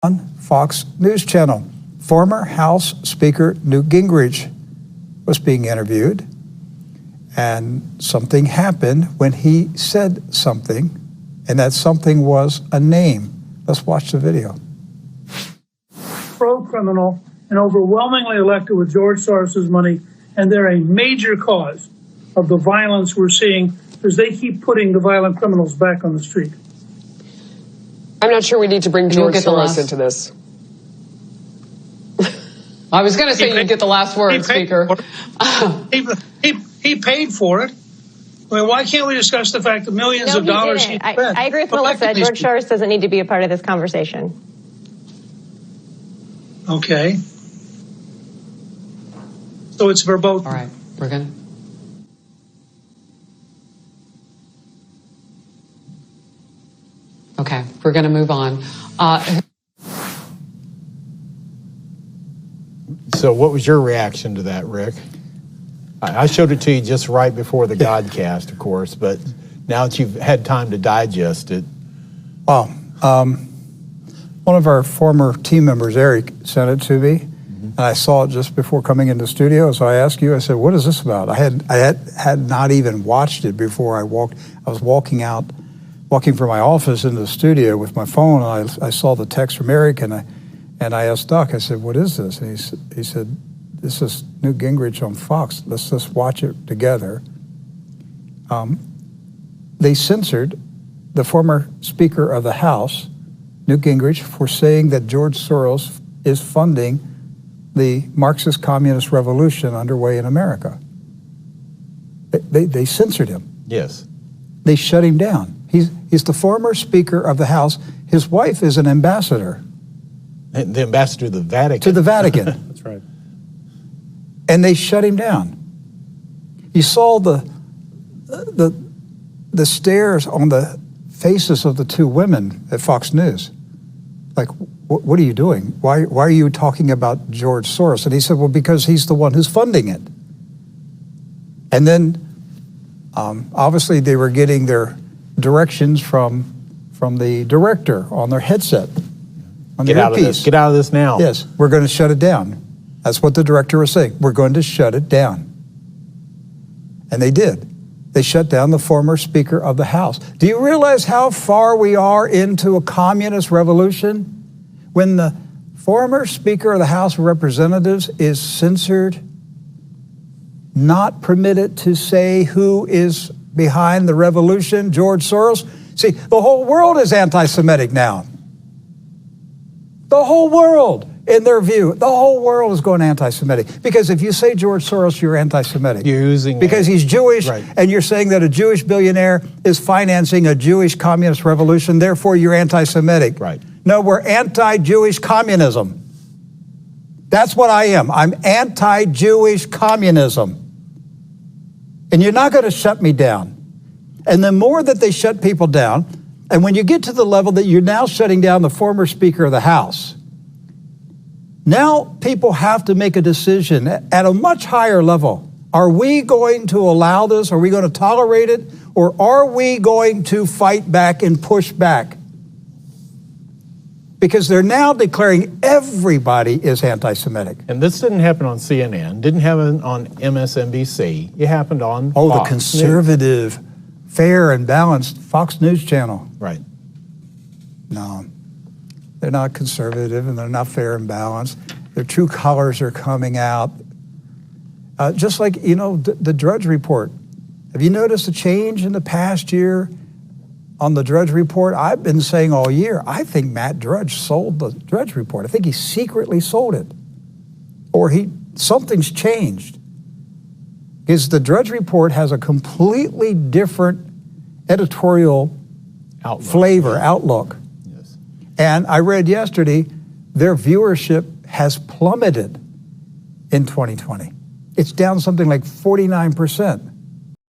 on Fox News Channel. Former House Speaker Newt Gingrich was being interviewed, and something happened when he said something, and that something was a name. Let's watch the video. Pro-criminal and overwhelmingly elected with George Soros's money, and they're a major cause of the violence we're seeing because they keep putting the violent criminals back on the street. I'm not sure we need to bring George Soros into this. I was going to say you get the last word, Speaker. He paid for it. I mean, why can't we discuss the fact that millions of dollars he spent? I agree with Melissa. George Soros doesn't need to be a part of this conversation. Okay. So it's verboten. All right, we're going to. Okay, we're going to move on. So what was your reaction to that, Rick? I showed it to you just right before the Godcast, of course, but now that you've had time to digest it. Well, one of our former team members, Eric, sent it to me, and I saw it just before coming into the studio. So I asked you, I said, what is this about? I had not even watched it before I walked. I was walking from my office into the studio with my phone, and I saw the text from Eric, and I asked Doc, I said, what is this? And he said, this is Newt Gingrich on Fox. Let's just watch it together. They censored the former Speaker of the House, Newt Gingrich, for saying that George Soros is funding the Marxist communist revolution underway in America. They censored him. Yes. They shut him down. He's the former Speaker of the House. His wife is an ambassador. The ambassador to the Vatican. To the Vatican. That's right. And they shut him down. You saw the stares on the faces of the two women at Fox News. Like, what are you doing? Why are you talking about George Soros? And he said, well, because he's the one who's funding it. And then, obviously, they were getting their directions from the director on their headset. Get out of this. Get out of this now. Yes, we're going to shut it down. That's what the director was saying. We're going to shut it down. And they did. They shut down the former Speaker of the House. Do you realize how far we are into a communist revolution when the former Speaker of the House of Representatives is censored, not permitted to say who is behind the revolution, George Soros? See, the whole world is anti-Semitic now. The whole world, in their view, the whole world is going anti-Semitic. Because if you say George Soros, you're anti-Semitic. You're using because he's Jewish, right. And you're saying that a Jewish billionaire is financing a Jewish communist revolution, therefore you're anti-Semitic. Right. No, we're anti-Jewish communism. That's what I am. I'm anti-Jewish communism. And you're not going to shut me down. And the more that they shut people down, and when you get to the level that you're now shutting down the former Speaker of the House, now people have to make a decision at a much higher level. Are we going to allow this? Are we going to tolerate it? Or are we going to fight back and push back? Because they're now declaring everybody is anti-Semitic. And this didn't happen on CNN, didn't happen on MSNBC. It happened on Fox the conservative, fair and balanced Fox News channel. Right. No, they're not conservative and they're not fair and balanced. Their true colors are coming out. Just like, the Drudge Report. Have you noticed a change in the past year on the Drudge Report? I've been saying all year, I think Matt Drudge sold the Drudge Report. I think he secretly sold it. Or something's changed. Because the Drudge Report has a completely different editorial outlook. Yes. And I read yesterday, their viewership has plummeted in 2020. It's down something like 49%.